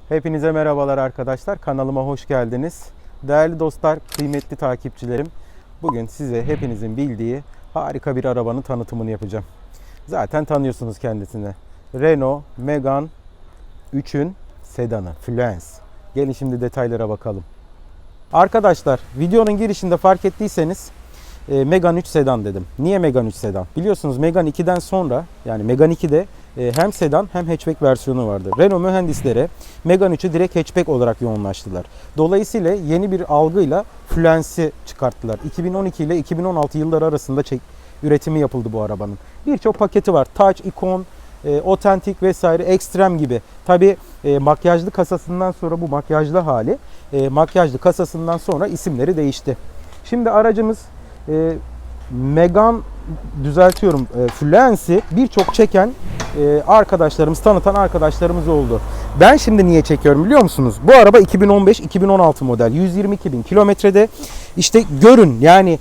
Hepinize merhabalar arkadaşlar. Kanalıma hoş geldiniz. Değerli dostlar, kıymetli takipçilerim. Bugün size hepinizin bildiği harika bir arabanın tanıtımını yapacağım. Zaten tanıyorsunuz kendisini. Renault Megane 3'ün sedanı, Fluence. Gelin şimdi detaylara bakalım. Arkadaşlar, videonun girişinde fark ettiyseniz Megane 3 sedan dedim. Niye Megane 3 sedan? Biliyorsunuz Megane 2'den sonra, yani Megane 2'de hem sedan hem hatchback versiyonu vardı. Renault mühendisleri Megane 3'ü direkt hatchback olarak yoğunlaştılar. Dolayısıyla yeni bir algıyla Fluence'i çıkarttılar. 2012 ile 2016 yılları arasında üretimi yapıldı bu arabanın. Birçok paketi var. Touch, Icon, Authentic vesaire, Extreme gibi. Tabi makyajlı kasasından sonra bu makyajlı hali, makyajlı kasasından sonra isimleri değişti. Şimdi aracımız Megane, düzeltiyorum, Fluence'i birçok çeken arkadaşlarımız, tanıtan arkadaşlarımız oldu. Ben şimdi niye çekiyorum biliyor musunuz? Bu araba 2015-2016 model, 122.000 kilometrede. İşte görün yani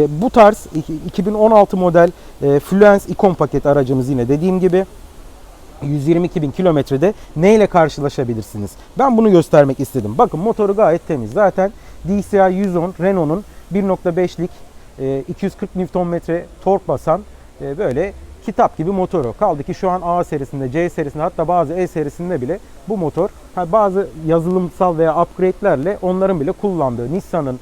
bu tarz 2016 model Fluence Icon paket aracımız, yine dediğim gibi 122.000 kilometrede neyle karşılaşabilirsiniz? Ben bunu göstermek istedim. Bakın, motoru gayet temiz. Zaten DCI 110 Renault'un 1.5'lik 240 Nm tork basan böyle kitap gibi motoru. Kaldı ki şu an A serisinde, C serisinde, hatta bazı E serisinde bile bu motor bazı yazılımsal veya upgrade'lerle onların bile kullandığı, Nissan'ın,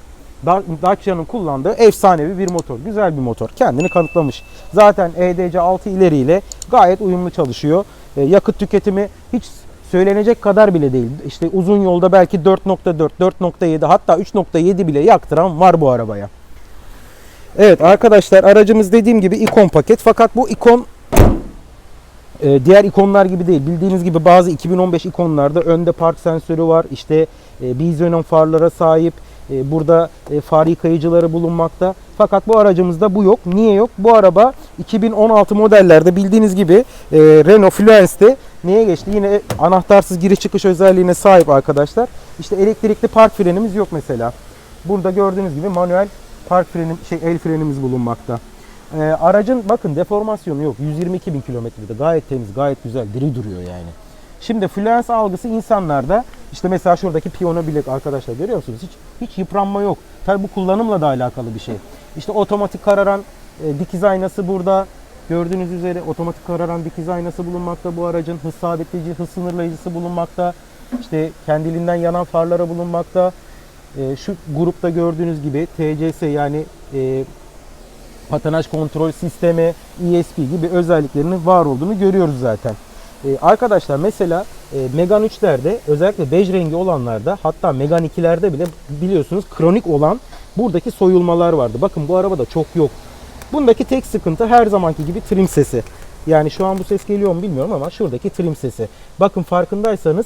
Dacia'nın kullandığı efsanevi bir motor. Güzel bir motor. Kendini kanıtlamış. Zaten EDC 6 ileriyle gayet uyumlu çalışıyor. Yakıt tüketimi hiç söylenecek kadar bile değil. İşte uzun yolda belki 4.4, 4.7, hatta 3.7 bile yaktıran var bu arabaya. Evet arkadaşlar, aracımız dediğim gibi Icon paket. Fakat bu Icon diğer ikonlar gibi değil. Bildiğiniz gibi bazı 2015 ikonlarda önde park sensörü var. İşte Bizonon farlara sahip. Burada far yıkayıcıları bulunmakta. Fakat bu aracımızda bu yok. Niye yok? Bu araba 2016 modellerde bildiğiniz gibi Renault Fluence'de neye geçti? Yine anahtarsız giriş çıkış özelliğine sahip arkadaşlar. İşte elektrikli park frenimiz yok mesela. Burada gördüğünüz gibi manuel park frenim, el frenimiz bulunmakta. Aracın bakın deformasyonu yok. 122.000 kilometrede gayet temiz, gayet güzel, diri duruyor yani. Şimdi Fluence algısı insanlarda, işte mesela şuradaki piyano bilek arkadaşlar, görüyor musunuz? Hiç yıpranma yok. Tabi bu kullanımla da alakalı bir şey. İşte otomatik kararan dikiz aynası burada. Gördüğünüz üzere otomatik kararan dikiz aynası bulunmakta bu aracın. Hız sabitleyici, hız sınırlayıcısı bulunmakta. İşte kendiliğinden yanan farlara bulunmakta. Şu grupta gördüğünüz gibi TCS, yani patinaj kontrol sistemi, ESP gibi özelliklerinin var olduğunu görüyoruz zaten. Arkadaşlar mesela Megane 3'lerde, özellikle bej rengi olanlarda, hatta Megane 2'lerde bile biliyorsunuz kronik olan buradaki soyulmalar vardı. Bakın bu arabada çok yok. Bundaki tek sıkıntı her zamanki gibi trim sesi. Yani şu an bu ses geliyor mu bilmiyorum ama şuradaki trim sesi. Bakın farkındaysanız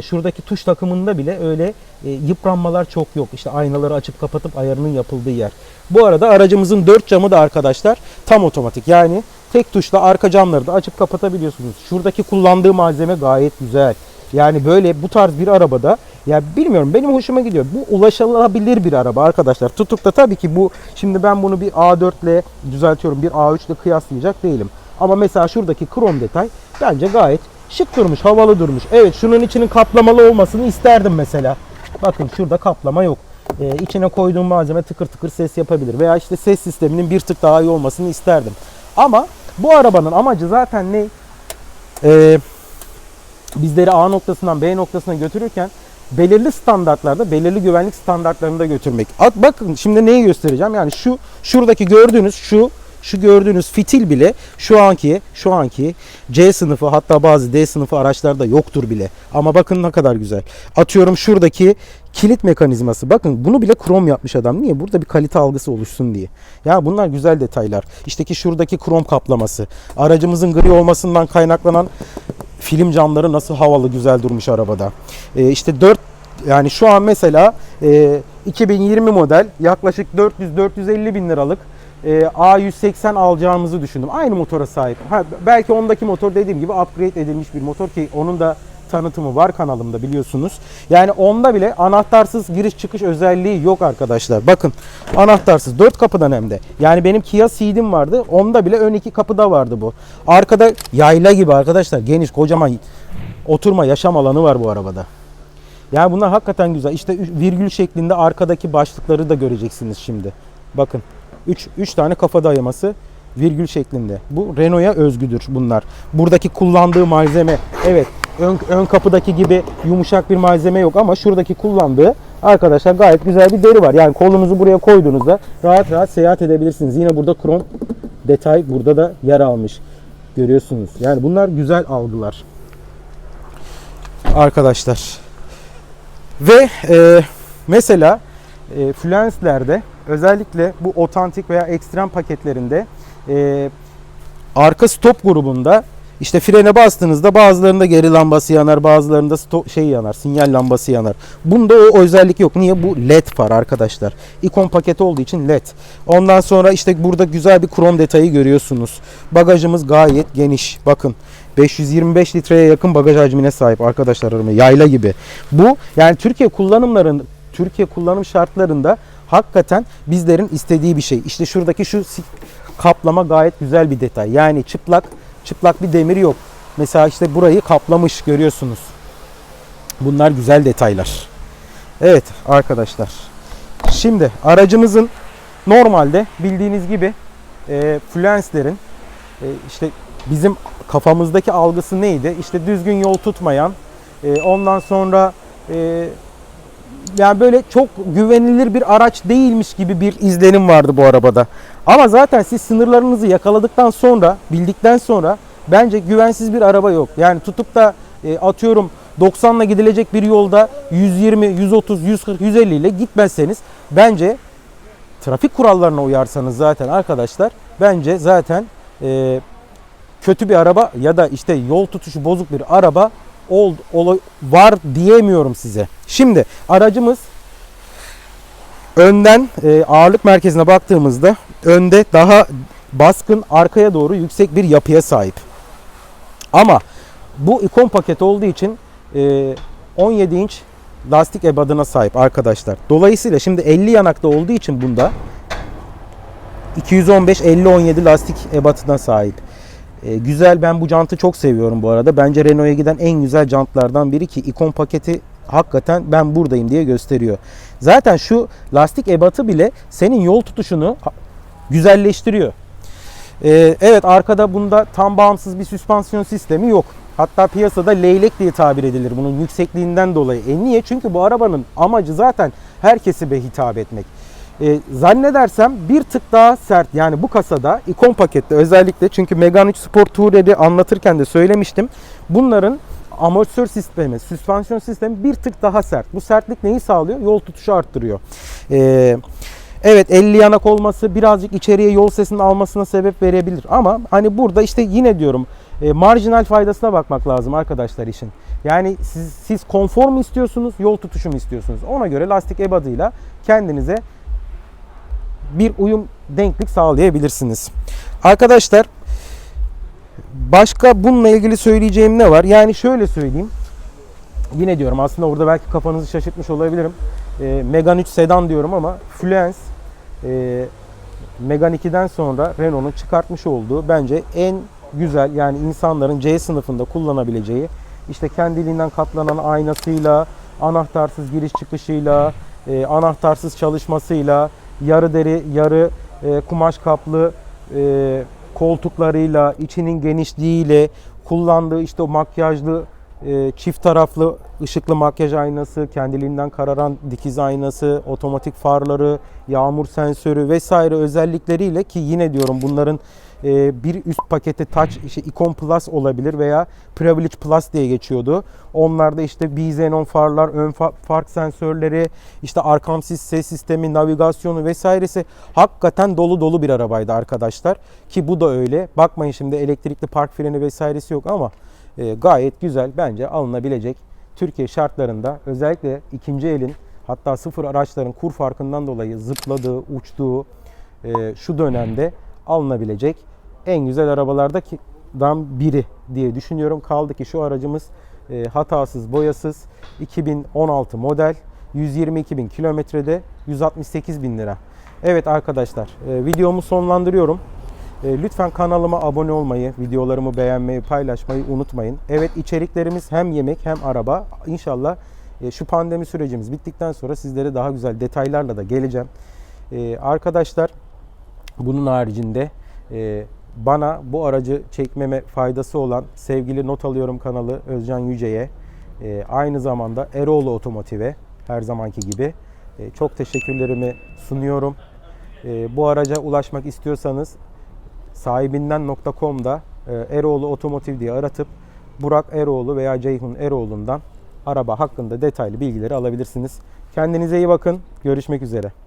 şuradaki tuş takımında bile öyle yıpranmalar çok yok. İşte aynaları açıp kapatıp ayarının yapıldığı yer. Bu arada aracımızın 4 camı da arkadaşlar tam otomatik. Yani tek tuşla arka camları da açıp kapatabiliyorsunuz. Şuradaki kullandığı malzeme gayet güzel. Yani böyle bu tarz bir arabada, ya bilmiyorum, benim hoşuma gidiyor. Bu ulaşılabilir bir araba arkadaşlar. Tutup da tabii ki bu, şimdi ben bunu bir A4 ile, düzeltiyorum, bir A3 ile kıyaslayacak değilim. Ama mesela şuradaki krom detay bence gayet şık durmuş, havalı durmuş. Evet, şunun içinin kaplamalı olmasını isterdim mesela. Bakın şurada kaplama yok. İçine koyduğum malzeme tıkır tıkır ses yapabilir. Veya işte ses sisteminin bir tık daha iyi olmasını isterdim. Ama bu arabanın amacı zaten ne? Bizleri A noktasından B noktasına götürürken belirli standartlarda, belirli güvenlik standartlarında götürmek. Bakın şimdi neyi göstereceğim? Yani şuradaki gördüğünüz şu gördüğünüz fitil bile şu anki C sınıfı, hatta bazı D sınıfı araçlarda yoktur bile. Ama bakın ne kadar güzel. Atıyorum şuradaki kilit mekanizması. Bakın bunu bile krom yapmış adam. Niye? Burada bir kalite algısı oluşsun diye. Ya bunlar güzel detaylar. İşte ki şuradaki krom kaplaması. Aracımızın gri olmasından kaynaklanan film camları nasıl havalı, güzel durmuş arabada. İşte 4, yani şu an mesela 2020 model yaklaşık 400-450 bin liralık A180 alacağımızı düşündüm. Aynı motora sahip. Belki ondaki motor dediğim gibi upgrade edilmiş bir motor, ki onun da tanıtımı var kanalımda biliyorsunuz. Yani onda bile anahtarsız giriş çıkış özelliği yok arkadaşlar. Bakın anahtarsız 4 kapıdan hem de. Yani benim Kia Ceed'im vardı. Onda bile ön 2 kapıda vardı bu. Arkada yayla gibi arkadaşlar, geniş kocaman oturma yaşam alanı var bu arabada. Yani bunlar hakikaten güzel. İşte virgül şeklinde arkadaki başlıkları da göreceksiniz şimdi. Bakın 3 tane kafa dayaması virgül şeklinde. Bu Renault'a özgüdür bunlar. Buradaki kullandığı malzeme, evet, ön kapıdaki gibi yumuşak bir malzeme yok ama şuradaki kullandığı arkadaşlar gayet güzel bir deri var. Yani kolunuzu buraya koyduğunuzda rahat rahat seyahat edebilirsiniz. Yine burada krom detay burada da yer almış. Görüyorsunuz. Yani bunlar güzel algılar. Arkadaşlar. Ve mesela Fluence'lerde özellikle bu otantik veya ekstrem paketlerinde arka stop grubunda işte frene bastığınızda bazılarında geri lambası yanar, bazılarında yanar, sinyal lambası yanar. Bunda o özellik yok. Niye? Bu LED far arkadaşlar. İkon paketi olduğu için LED. Ondan sonra işte burada güzel bir krom detayı görüyorsunuz. Bagajımız gayet geniş. Bakın 525 litreye yakın bagaj hacmine sahip arkadaşlar, yayla gibi. Bu yani Türkiye kullanım şartlarında hakikaten bizlerin istediği bir şey. İşte şuradaki şu kaplama gayet güzel bir detay. Yani çıplak bir demir yok. Mesela işte burayı kaplamış, görüyorsunuz. Bunlar güzel detaylar. Evet arkadaşlar. Şimdi aracımızın normalde bildiğiniz gibi Fluence'lerin işte bizim kafamızdaki algısı neydi? İşte düzgün yol tutmayan, ondan sonra yani böyle çok güvenilir bir araç değilmiş gibi bir izlenim vardı bu arabada. Ama zaten siz sınırlarınızı yakaladıktan sonra, bildikten sonra bence güvensiz bir araba yok. Yani tutup da atıyorum 90'la gidilecek bir yolda 120, 130, 140, 150 ile gitmezseniz, bence trafik kurallarına uyarsanız zaten arkadaşlar, bence zaten kötü bir araba ya da işte yol tutuşu bozuk bir araba var diyemiyorum size. Şimdi aracımız önden ağırlık merkezine baktığımızda önde daha baskın, arkaya doğru yüksek bir yapıya sahip. Ama bu ikon paketi olduğu için 17 inç lastik ebadına sahip arkadaşlar. Dolayısıyla şimdi 50 yanakta olduğu için bunda 215 50 17 lastik ebatına sahip. Güzel, ben bu jantı çok seviyorum bu arada. Bence Renault'a giden en güzel jantlardan biri ki ikon paketi hakikaten ben buradayım diye gösteriyor. Zaten şu lastik ebatı bile senin yol tutuşunu güzelleştiriyor. Evet, arkada bunda tam bağımsız bir süspansiyon sistemi yok. Hatta piyasada leylek diye tabir edilir bunun yüksekliğinden dolayı. Niye? Çünkü bu arabanın amacı zaten her kesime hitap etmek. Zannedersem bir tık daha sert, yani bu kasada ikon pakette özellikle, çünkü Megane 3 Sport Toure'de anlatırken de söylemiştim. Bunların amortisör sistemi, süspansiyon sistemi bir tık daha sert. Bu sertlik neyi sağlıyor? Yol tutuşu arttırıyor. Evet, 50 yanak olması birazcık içeriye yol sesini almasına sebep verebilir. Ama hani burada işte yine diyorum marjinal faydasına bakmak lazım arkadaşlar işin. Yani siz konfor mu istiyorsunuz, yol tutuşu mu istiyorsunuz? Ona göre lastik ebadıyla kendinize bir uyum, denklik sağlayabilirsiniz. Arkadaşlar başka bununla ilgili söyleyeceğim ne var? Yani şöyle söyleyeyim. Yine diyorum, aslında orada belki kafanızı şaşırtmış olabilirim. Megane 3 sedan diyorum ama Fluence Megane 2'den sonra Renault'un çıkartmış olduğu bence en güzel, yani insanların C sınıfında kullanabileceği, işte kendiliğinden katlanan aynasıyla, anahtarsız giriş çıkışıyla, anahtarsız çalışmasıyla, yarı deri yarı kumaş kaplı koltuklarıyla, içinin genişliğiyle, kullandığı işte o makyajlı çift taraflı ışıklı makyaj aynası, kendiliğinden kararan dikiz aynası, otomatik farları, yağmur sensörü vesaire özellikleriyle, ki yine diyorum bunların bir üst paketi Touch, işte Icon Plus olabilir veya Privilege Plus diye geçiyordu. Onlarda işte Bi-Xenon farlar, ön fark sensörleri, işte arkamsız ses sistemi, navigasyonu vesairesi hakikaten dolu dolu bir arabaydı arkadaşlar. Ki bu da öyle. Bakmayın şimdi elektrikli park freni vesairesi yok ama gayet güzel, bence alınabilecek, Türkiye şartlarında özellikle ikinci elin, hatta sıfır araçların kur farkından dolayı zıpladığı, uçtuğu şu dönemde alınabilecek en güzel arabalardan biri diye düşünüyorum. Kaldı ki şu aracımız hatasız, boyasız, 2016 model, 122.000 kilometrede, 168.000 lira. Evet arkadaşlar, videomu sonlandırıyorum. Lütfen kanalıma abone olmayı, videolarımı beğenmeyi, paylaşmayı unutmayın. Evet, içeriklerimiz hem yemek hem araba. İnşallah Şu pandemi sürecimiz bittikten sonra sizlere daha güzel detaylarla da geleceğim. Arkadaşlar, bunun haricinde bana bu aracı çekmeme faydası olan sevgili Not Alıyorum kanalı Özcan Yüce'ye, aynı zamanda Eroğlu Otomotiv'e her zamanki gibi çok teşekkürlerimi sunuyorum. Bu araca ulaşmak istiyorsanız sahibinden.com'da Eroğlu Otomotiv diye aratıp Burak Eroğlu veya Ceyhun Eroğlu'ndan araba hakkında detaylı bilgileri alabilirsiniz. Kendinize iyi bakın. Görüşmek üzere.